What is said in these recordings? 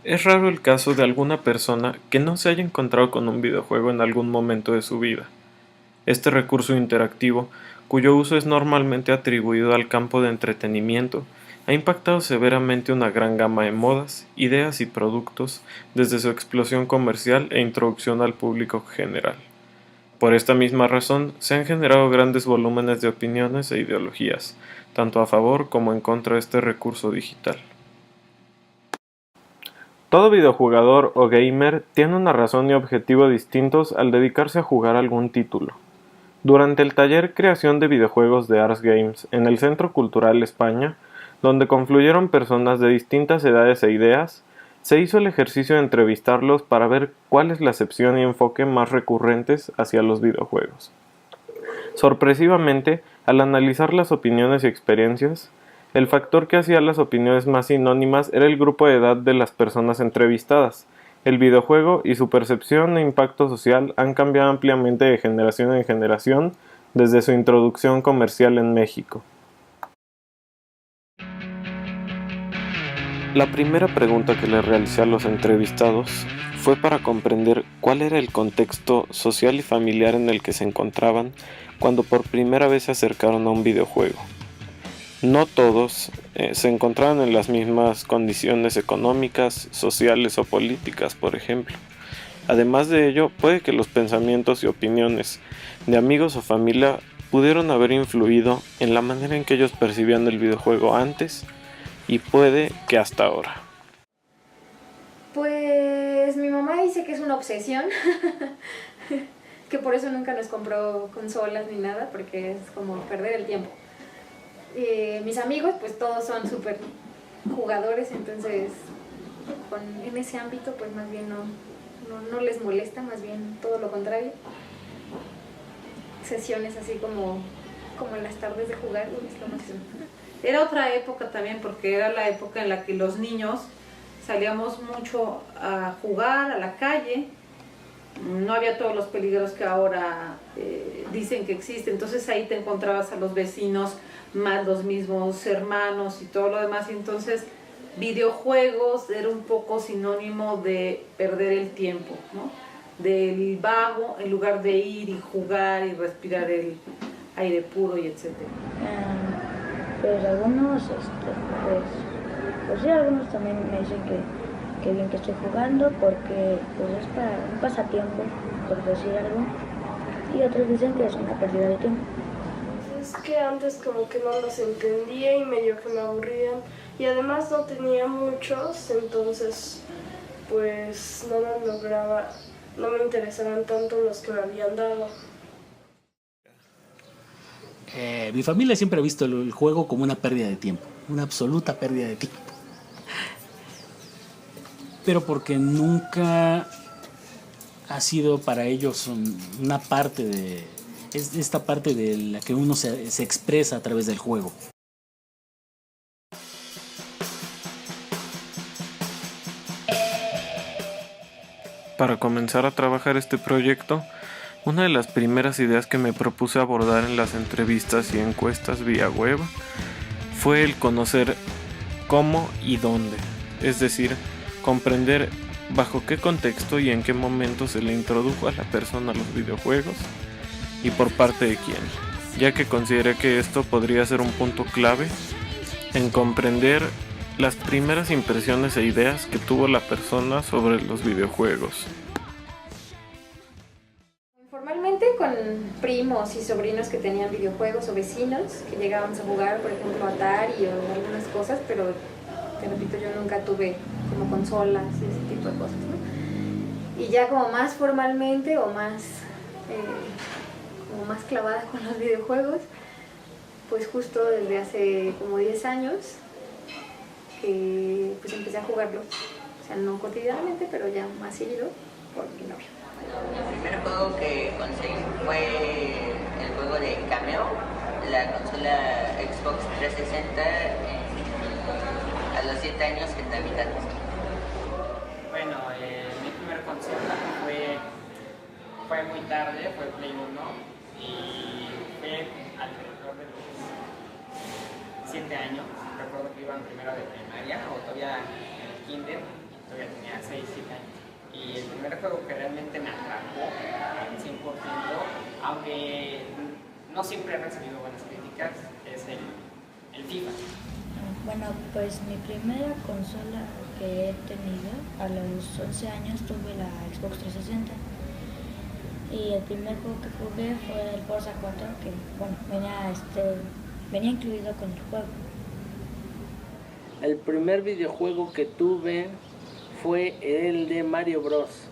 Es raro el caso de alguna persona que no se haya encontrado con un videojuego en algún momento de su vida. Este recurso interactivo, cuyo uso es normalmente atribuido al campo de entretenimiento, ha impactado severamente una gran gama de modas, ideas y productos desde su explosión comercial e introducción al público general. Por esta misma razón, se han generado grandes volúmenes de opiniones e ideologías, tanto a favor como en contra de este recurso digital. Todo videojugador o gamer tiene una razón y objetivo distintos al dedicarse a jugar algún título. Durante el taller Creación de videojuegos de Ars Games en el Centro Cultural España, donde confluyeron personas de distintas edades e ideas, se hizo el ejercicio de entrevistarlos para ver cuál es la acepción y enfoque más recurrentes hacia los videojuegos. Sorpresivamente, al analizar las opiniones y experiencias, el factor que hacía las opiniones más sinónimas era el grupo de edad de las personas entrevistadas. El videojuego y su percepción e impacto social han cambiado ampliamente de generación en generación desde su introducción comercial en México. La primera pregunta que le realicé a los entrevistados fue para comprender cuál era el contexto social y familiar en el que se encontraban cuando por primera vez se acercaron a un videojuego. No todos se encontraban en las mismas condiciones económicas, sociales o políticas, por ejemplo. Además de ello, puede que los pensamientos y opiniones de amigos o familia pudieron haber influido en la manera en que ellos percibían el videojuego antes y puede que hasta ahora. Pues mi mamá dice que es una obsesión, que por eso nunca nos compró consolas ni nada, porque es como perder el tiempo. Mis amigos pues todos son súper jugadores, entonces en ese ámbito pues más bien no les molesta, más bien todo lo contrario. Sesiones así como en las tardes de jugar, es lo máximo. Era otra época también, porque era la época en la que los niños salíamos mucho a jugar a la calle, no había todos los peligros que ahora dicen que existen, entonces ahí te encontrabas a los vecinos más los mismos hermanos y todo lo demás, y entonces videojuegos era un poco sinónimo de perder el tiempo, ¿no? Del vago en lugar de ir y jugar y respirar el aire puro y etcétera. Pues algunos, pues sí, algunos también me dicen que bien que estoy jugando porque pues es para un pasatiempo, por decir algo, y otros dicen que es una pérdida de tiempo. Es que antes como que no los entendía y medio que me aburrían, y además no tenía muchos, entonces pues no me interesaban tanto los que me habían dado. Mi familia siempre ha visto el juego como una pérdida de tiempo, una absoluta pérdida de tiempo. Pero porque nunca ha sido para ellos una parte de... Es esta parte de la que uno se expresa a través del juego. Para comenzar a trabajar este proyecto, una de las primeras ideas que me propuse abordar en las entrevistas y encuestas vía web fue el conocer cómo y dónde, es decir, comprender bajo qué contexto y en qué momento se le introdujo a la persona a los videojuegos y por parte de quién, ya que consideré que esto podría ser un punto clave en comprender las primeras impresiones e ideas que tuvo la persona sobre los videojuegos. Informalmente con primos y sobrinos que tenían videojuegos o vecinos que llegábamos a jugar, por ejemplo, Atari o algunas cosas, pero te repito, yo nunca tuve como consolas y ese tipo de cosas, ¿no? Y ya como más formalmente o más, como más clavada con los videojuegos, pues justo desde hace como 10 años que pues empecé a jugarlos, o sea, no cotidianamente, pero ya más seguido por mi novio. El primer juego que conseguí fue el juego de Cameo, la consola Xbox 360 a los 7 años que está mi casa. Bueno, mi primer consola fue muy tarde, fue Play 1 y fue alrededor de los 7 años. Recuerdo que iba en primero de primaria o todavía en el kinder. todavía tenía 6, 7 años. Y el primer juego que realmente me atrapó al 100%, aunque no siempre he recibido buenas críticas, es el FIFA. Bueno, pues mi primera consola que he tenido a los 11 años tuve la Xbox 360 y el primer juego que jugué fue el Forza 4 que bueno, venía incluido con el juego. El primer videojuego que tuve fue el de Mario Bros.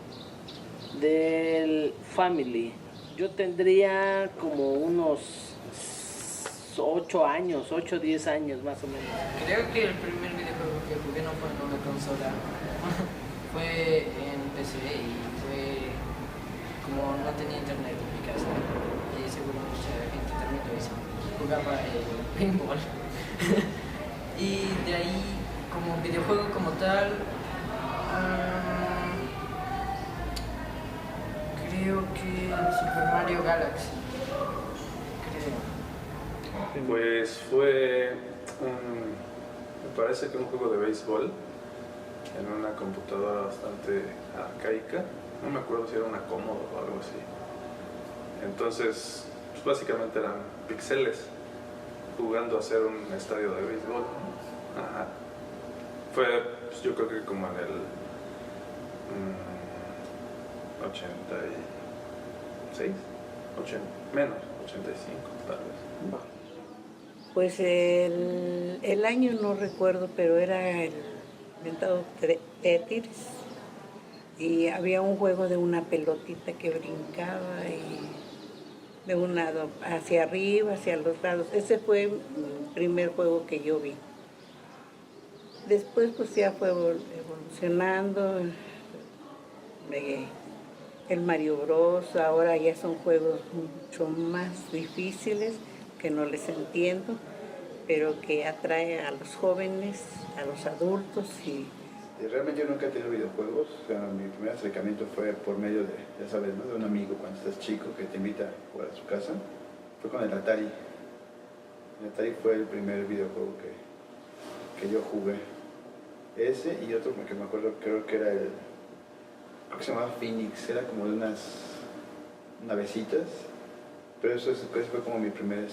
Del Family. Yo tendría como unos 8 años, 8 o 10 años más o menos. Creo que el primer videojuego que jugué no fue en una consola, fue en PC y fue como no tenía internet en mi casa y seguro mucha gente también lo hizo. Jugaba el pinball. Y de ahí como videojuego como tal, creo que Super Mario Galaxy. Pues fue, me parece que un juego de béisbol en una computadora bastante arcaica. No me acuerdo si era una Commodore o algo así. Entonces, pues básicamente eran píxeles jugando a hacer un estadio de béisbol. Ajá. Fue, pues, yo creo que como en el 86, menos, 85 tal vez. Pues el año no recuerdo, pero era el inventado Tetris y había un juego de una pelotita que brincaba y de un lado hacia arriba, hacia los lados. Ese fue el primer juego que yo vi. Después pues ya fue evolucionando, el Mario Bros. Ahora ya son juegos mucho más difíciles que no les entiendo, pero que atrae a los jóvenes, a los adultos. Y realmente yo nunca he tenido videojuegos. O sea, mi primer acercamiento fue por medio de, ya sabes, ¿no?, de un amigo cuando estás chico que te invita a jugar a su casa. Fue con el Atari. El Atari fue el primer videojuego que yo jugué. Ese y otro que me acuerdo, creo que se llamaba Phoenix, era como de unas navecitas, pero eso fue como mi primer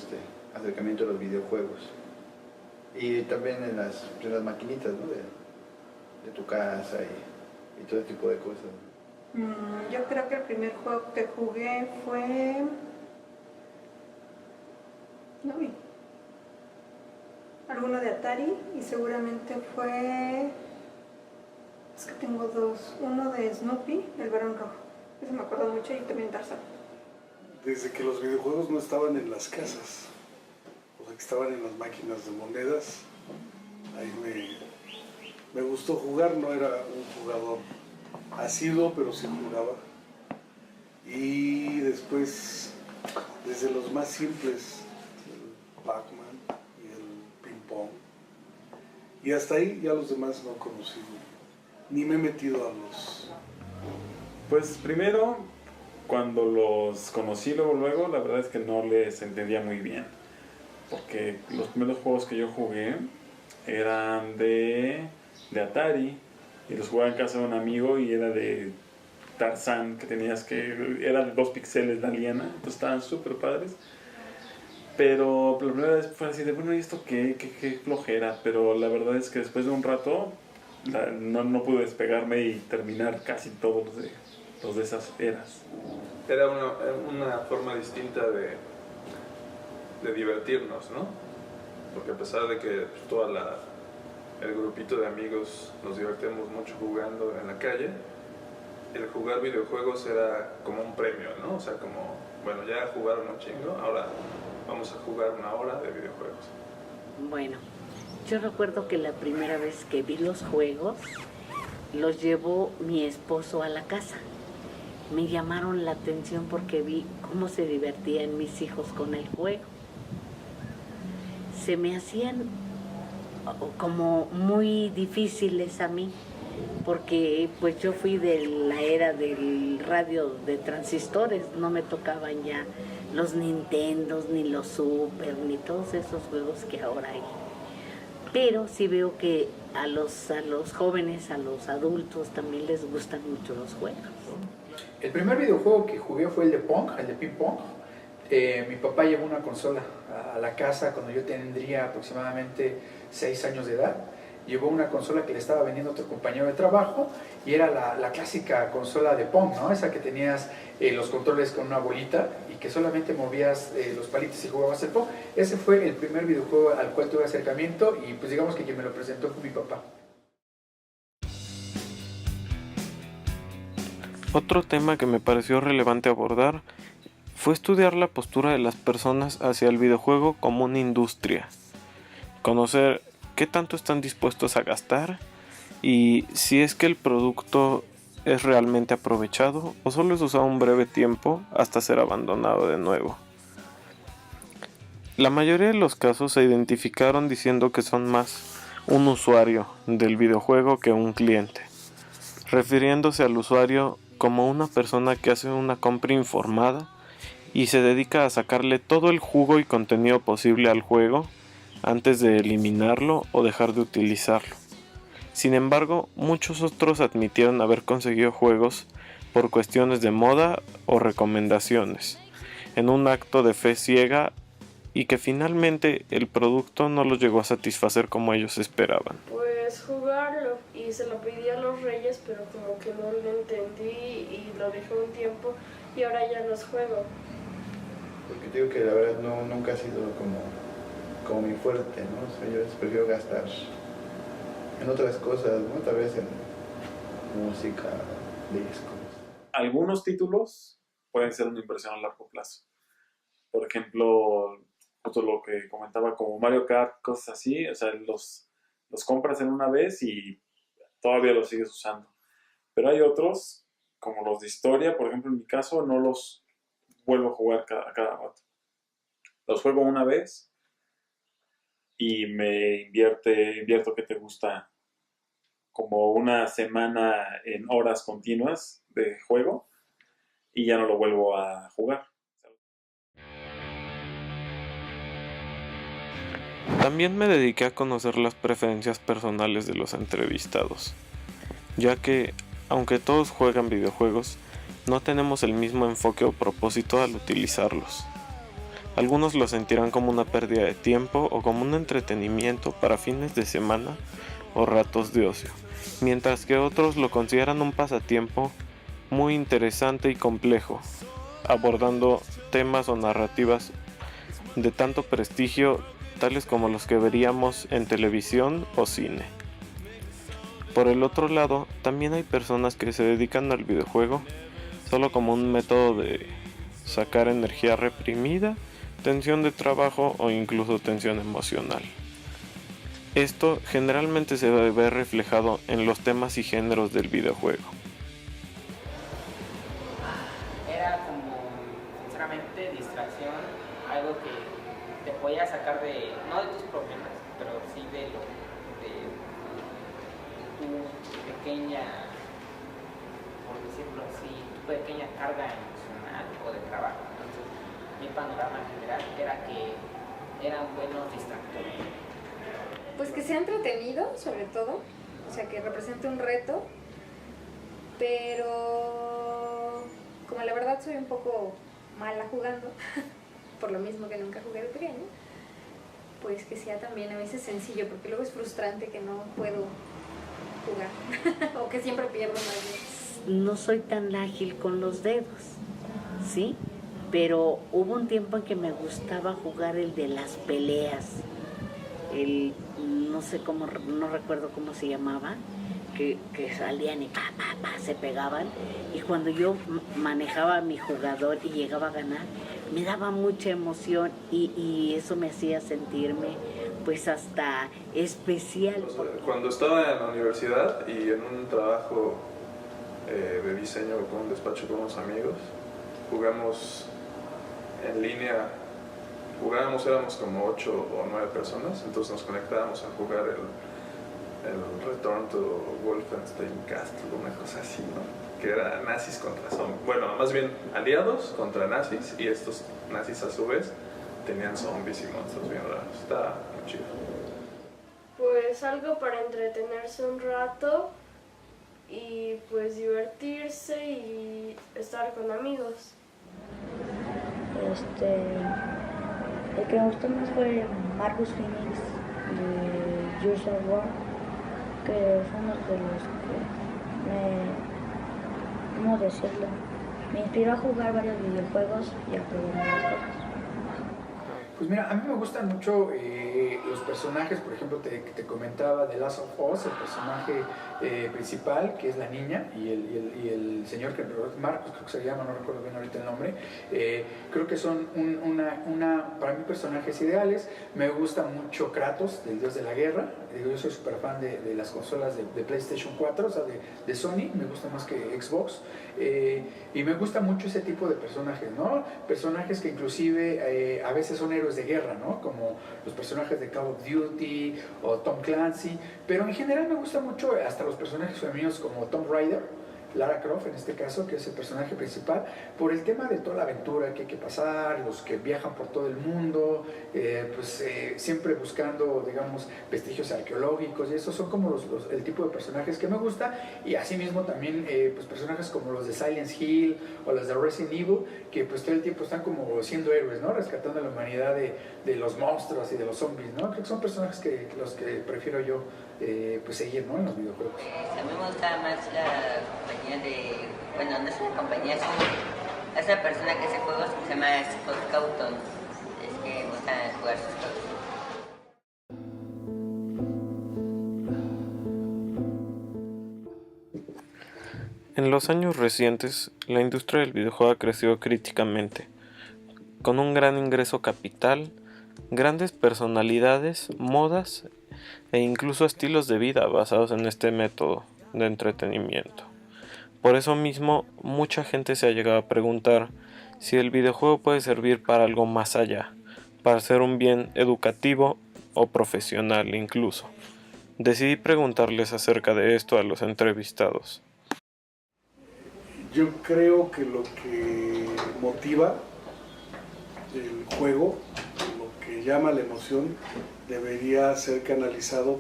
acercamiento a los videojuegos. Y también en las maquinitas, ¿no?, de tu casa y todo tipo de cosas. Yo creo que el primer juego que jugué fue... no vi. Alguno de Atari y seguramente fue... es que tengo dos. Uno de Snoopy, el Barón Rojo. Ese me acuerdo mucho, y también Tarzán. Desde que los videojuegos no estaban en las casas, o sea, que estaban en las máquinas de monedas, ahí me gustó jugar. No era un jugador asiduo, pero sí jugaba. Y después, desde los más simples, el Pac-Man y el ping-pong, y hasta ahí ya los demás no he conocido, ni me he metido a los... Pues primero, cuando los conocí luego, la verdad es que no les entendía muy bien, porque los primeros juegos que yo jugué eran de Atari, y los jugaba en casa de un amigo, y era de Tarzán, que eran 2 píxeles la liana, entonces estaban súper padres. Pero la primera vez fue así de, bueno, ¿y esto qué flojera? Pero la verdad es que después de un rato no pude despegarme y terminar casi todos los de esas eras. Era una forma distinta de divertirnos, ¿no? Porque a pesar de que pues, el grupito de amigos nos divertíamos mucho jugando en la calle, el jugar videojuegos era como un premio, ¿no? O sea, como, bueno, ya jugaron un chingo, ahora vamos a jugar 1 hora de videojuegos. Bueno, yo recuerdo que la primera vez que vi los juegos, los llevó mi esposo a la casa. Me llamaron la atención porque vi cómo se divertían mis hijos con el juego. Se me hacían como muy difíciles a mí, porque pues yo fui de la era del radio de transistores, no me tocaban ya los Nintendos, ni los Super, ni todos esos juegos que ahora hay. pero sí veo que a los jóvenes, a los adultos también les gustan mucho los juegos. El primer videojuego que jugué fue el de Pong, el de Ping Pong. Mi papá llevó una consola a la casa cuando yo tendría aproximadamente 6 años de edad. Llevó una consola que le estaba vendiendo otro compañero de trabajo y era la clásica consola de Pong, ¿no? Esa que tenías los controles con una bolita y que solamente movías los palitos y jugabas el Pong. Ese fue el primer videojuego al cual tuve acercamiento y pues digamos que quien me lo presentó fue mi papá. Otro tema que me pareció relevante abordar fue estudiar la postura de las personas hacia el videojuego como una industria. Conocer qué tanto están dispuestos a gastar y si es que el producto es realmente aprovechado o solo es usado un breve tiempo hasta ser abandonado de nuevo. La mayoría de los casos se identificaron diciendo que son más un usuario del videojuego que un cliente, refiriéndose al usuario como una persona que hace una compra informada y se dedica a sacarle todo el jugo y contenido posible al juego antes de eliminarlo o dejar de utilizarlo. Sin embargo, muchos otros admitieron haber conseguido juegos por cuestiones de moda o recomendaciones, en un acto de fe ciega y que finalmente el producto no los llegó a satisfacer como ellos esperaban. Pues jugarlo y se lo pedí a los Reyes, pero como que no lo entendí y lo dejé un tiempo y ahora ya los juego. Porque digo que la verdad nunca ha sido como mi fuerte, ¿no? O sea, yo prefiero gastar en otras cosas, ¿no? Tal vez en música, discos. Algunos títulos pueden ser una inversión a largo plazo. Por ejemplo, justo lo que comentaba como Mario Kart, cosas así, o sea, los compras en una vez y todavía los sigues usando. Pero hay otros, como los de historia, por ejemplo, en mi caso, no los vuelvo a jugar cada rato. Los juego una vez y me invierto que te gusta como una semana en horas continuas de juego y ya no lo vuelvo a jugar. También me dediqué a conocer las preferencias personales de los entrevistados, ya que, aunque todos juegan videojuegos, no tenemos el mismo enfoque o propósito al utilizarlos. Algunos lo sentirán como una pérdida de tiempo o como un entretenimiento para fines de semana o ratos de ocio, mientras que otros lo consideran un pasatiempo muy interesante y complejo, abordando temas o narrativas de tanto prestigio tales como los que veríamos en televisión o cine. Por el otro lado, también hay personas que se dedican al videojuego solo como un método de sacar energía reprimida, tensión de trabajo o incluso tensión emocional. Esto generalmente se ve reflejado en los temas y géneros del videojuego. Era como, sinceramente, distracción, algo que te podía sacar no de tus problemas, pero sí de tu pequeña, por decirlo así, tu pequeña carga emocional o de trabajo. Entonces, mi panorama general era que eran buenos distractores. Pues que sea entretenido, sobre todo, o sea, que represente un reto, pero como la verdad soy un poco mala jugando, por lo mismo que nunca jugué de pequeño, pues que sea también a veces sencillo, porque luego es frustrante que no puedo jugar, o que siempre pierdo más bien. No soy tan ágil con los dedos, ¿sí? Pero hubo un tiempo en que me gustaba jugar el de las peleas, no sé cómo, no recuerdo cómo se llamaba, que salían y se pegaban, y cuando yo manejaba a mi jugador y llegaba a ganar, me daba mucha emoción y eso me hacía sentirme pues hasta especial. Cuando estaba en la universidad y en un trabajo de diseño con un despacho con unos amigos, jugamos en línea, éramos como 8 o 9 personas, entonces nos conectábamos a jugar el Return to Wolfenstein Castle, una cosa así, ¿no? Que era nazis contra zombies, bueno, más bien aliados contra nazis, y estos nazis a su vez tenían zombies y monstruos bien raros, estaba muy chido. pues algo para entretenerse un rato y pues divertirse y estar con amigos. El que me gustó más fue Marcus Phoenix y Gears of War, que fue uno de los que ¿cómo decirlo? Me inspiró a jugar varios videojuegos y a probar nuevas cosas. Pues mira, a mí me gustan mucho los personajes. Por ejemplo, te comentaba de Last of Us, el personaje principal, que es la niña, y el señor, que Marcos creo que se llama, no recuerdo bien ahorita el nombre. Creo que son para mí personajes ideales. Me gusta mucho Kratos, del dios de la guerra. Yo soy súper fan de las consolas de PlayStation 4, o sea, de Sony. Me gusta más que Xbox. Y me gusta mucho ese tipo de personajes, ¿no? Personajes que inclusive a veces son héroes de guerra, ¿no? Como los personajes de Call of Duty o Tom Clancy, pero en general me gusta mucho hasta los personajes femeninos como Tomb Raider, Lara Croft en este caso, que es el personaje principal, por el tema de toda la aventura que hay que pasar, los que viajan por todo el mundo, siempre buscando, digamos, vestigios arqueológicos, y esos son como el tipo de personajes que me gusta. Y asimismo también pues personajes como los de Silent Hill o los de Resident Evil, que pues todo el tiempo están como siendo héroes, ¿no? Rescatando a la humanidad de los monstruos y de los zombies, ¿no? Creo que son personajes los que prefiero yo pues seguir, ¿no? En los videojuegos. A mí me gusta más la compañía bueno, no es una compañía, es una persona que hace juegos que se llama Scott Cawthon. Es que me gusta jugar sus juegos. En los años recientes, la industria del videojuego ha crecido críticamente, con un gran ingreso capital, grandes personalidades, modas e incluso estilos de vida basados en este método de entretenimiento. Por eso mismo, mucha gente se ha llegado a preguntar si el videojuego puede servir para algo más allá, para ser un bien educativo o profesional incluso. Decidí preguntarles acerca de esto a los entrevistados. Yo creo que lo que motiva el juego, lo que llama la emoción, debería ser canalizado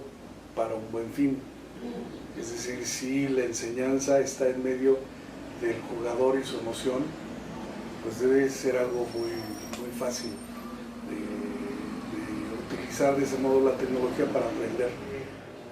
para un buen fin. Es decir, si la enseñanza está en medio del jugador y su emoción, pues debe ser algo muy fácil de utilizar de ese modo la tecnología para aprender.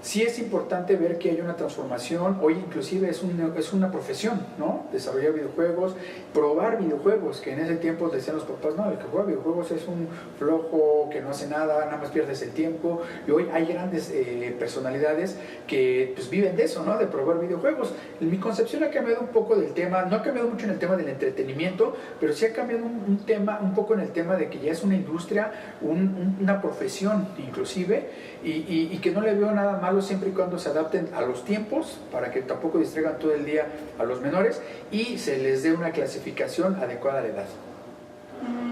Sí es importante ver que hay una transformación. Hoy inclusive es una profesión, ¿no? Desarrollar videojuegos, probar videojuegos, que en ese tiempo decían los papás, no, el que juega videojuegos es un flojo que no hace nada más pierdes el tiempo. Y hoy hay grandes personalidades que pues viven de eso, ¿no? De probar videojuegos. Mi concepción ha cambiado un poco del tema, no ha cambiado mucho en el tema del entretenimiento, pero sí ha cambiado un poco en el tema de que ya es una industria, una profesión inclusive, y que no le veo nada malo siempre y cuando se adapten a los tiempos, para que tampoco distraigan todo el día a los menores y se les dé una clasificación adecuada a la edad.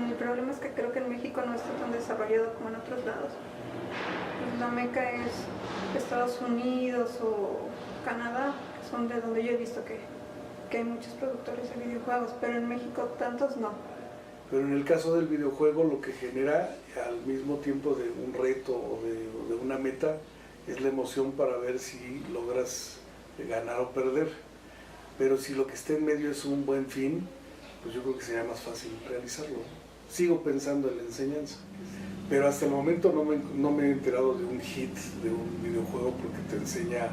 El problema es que creo que en México no está tan desarrollado como en otros lados. La meca es Estados Unidos o Canadá, que son de donde yo he visto que hay muchos productores de videojuegos, pero en México tantos no. Pero en el caso del videojuego, lo que genera al mismo tiempo de un reto o de una meta es la emoción para ver si logras ganar o perder. Pero si lo que está en medio es un buen fin, pues yo creo que sería más fácil realizarlo. Sigo pensando en la enseñanza, pero hasta el momento no me he enterado de un hit de un videojuego porque te enseña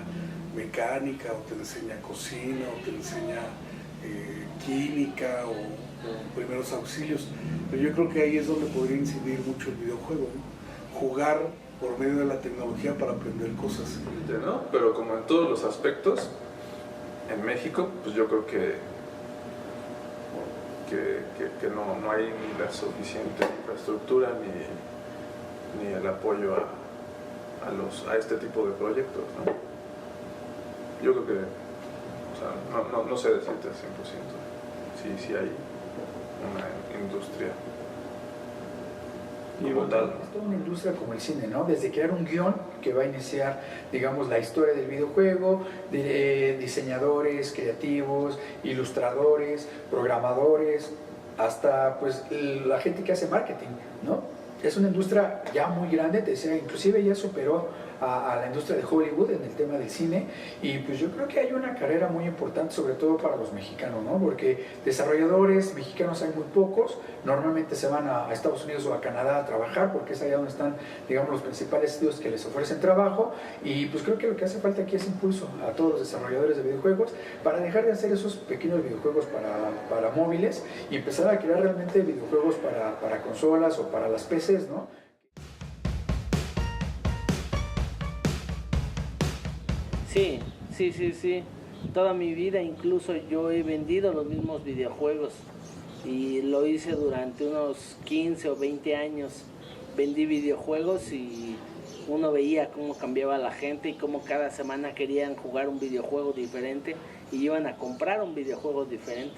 mecánica o te enseña cocina o te enseña química o primeros auxilios. Pero yo creo que ahí es donde podría incidir mucho el videojuego, ¿no? Jugar por medio de la tecnología para aprender cosas. ¿No? Pero como en todos los aspectos, en México, pues yo creo que no hay ni la suficiente infraestructura ni el apoyo a este tipo de proyectos, ¿no? Yo creo que, o sea, no sé decirte al 100% si hay una industria. Y bueno, es toda una industria como el cine, ¿no? Desde crear un guión que va a iniciar, digamos, la historia del videojuego, diseñadores, creativos, ilustradores, programadores, hasta pues la gente que hace marketing, ¿no? Es una industria ya muy grande, te decía, inclusive ya superó a la industria de Hollywood en el tema del cine, y pues yo creo que hay una carrera muy importante, sobre todo para los mexicanos, ¿no? Porque desarrolladores mexicanos hay muy pocos, normalmente se van a Estados Unidos o a Canadá a trabajar, porque es allá donde están, digamos, los principales estudios que les ofrecen trabajo, y pues creo que lo que hace falta aquí es impulso a todos los desarrolladores de videojuegos para dejar de hacer esos pequeños videojuegos para móviles y empezar a crear realmente videojuegos para consolas o para las PCs, ¿no? Sí. Toda mi vida incluso yo he vendido los mismos videojuegos y lo hice durante unos 15 o 20 años. Vendí videojuegos y uno veía cómo cambiaba la gente y cómo cada semana querían jugar un videojuego diferente y iban a comprar un videojuego diferente.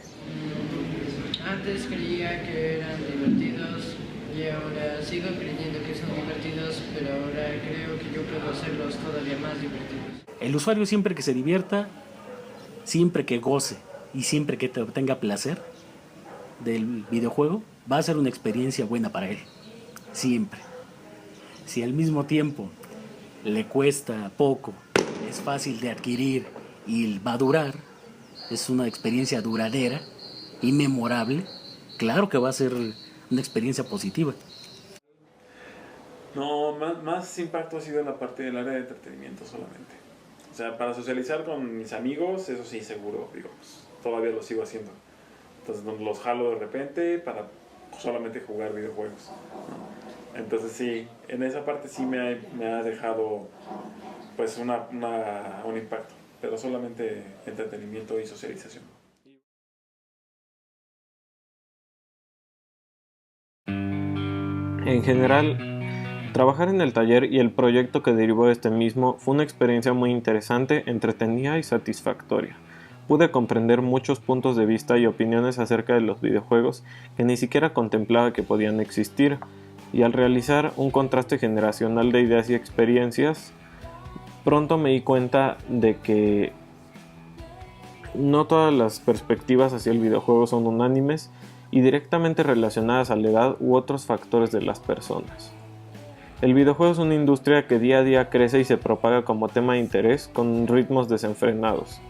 Antes creía que eran divertidos y ahora sigo creyendo que son divertidos, pero ahora creo que yo puedo hacerlos todavía más divertidos. El usuario siempre que se divierta, siempre que goce y siempre que tenga placer del videojuego, va a ser una experiencia buena para él. Siempre. Si al mismo tiempo le cuesta poco, es fácil de adquirir y va a durar, es una experiencia duradera y memorable, claro que va a ser una experiencia positiva. No, más impacto ha sido en la parte del área de entretenimiento solamente. O sea, para socializar con mis amigos, eso sí, seguro, digo, pues, todavía lo sigo haciendo. Entonces los jalo de repente para solamente jugar videojuegos, ¿no? Entonces sí, en esa parte sí me ha dejado pues un impacto, pero solamente entretenimiento y socialización. En general, trabajar en el taller y el proyecto que derivó de este mismo fue una experiencia muy interesante, entretenida y satisfactoria. Pude comprender muchos puntos de vista y opiniones acerca de los videojuegos que ni siquiera contemplaba que podían existir, y al realizar un contraste generacional de ideas y experiencias, pronto me di cuenta de que no todas las perspectivas hacia el videojuego son unánimes y directamente relacionadas a la edad u otros factores de las personas. El videojuego es una industria que día a día crece y se propaga como tema de interés con ritmos desenfrenados.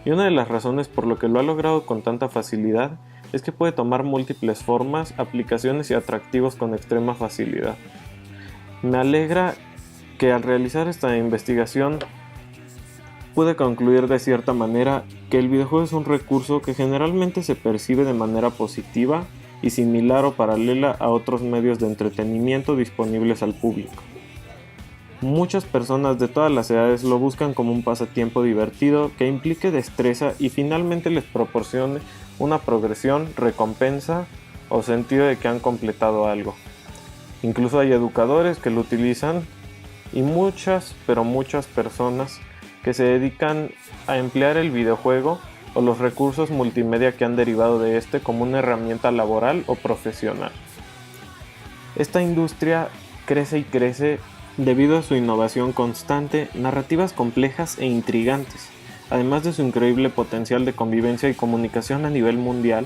Y una de las razones por lo que lo ha logrado con tanta facilidad es que puede tomar múltiples formas, aplicaciones y atractivos con extrema facilidad. Me alegra que al realizar esta investigación pude concluir de cierta manera que el videojuego es un recurso que generalmente se percibe de manera positiva y similar o paralela a otros medios de entretenimiento disponibles al público. Muchas personas de todas las edades lo buscan como un pasatiempo divertido que implique destreza y finalmente les proporcione una progresión, recompensa o sentido de que han completado algo. Incluso hay educadores que lo utilizan y muchas personas que se dedican a emplear el videojuego o los recursos multimedia que han derivado de este como una herramienta laboral o profesional. Esta industria crece y crece debido a su innovación constante, narrativas complejas e intrigantes, además de su increíble potencial de convivencia y comunicación a nivel mundial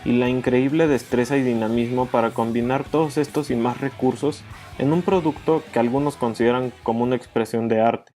y la increíble destreza y dinamismo para combinar todos estos y más recursos en un producto que algunos consideran como una expresión de arte.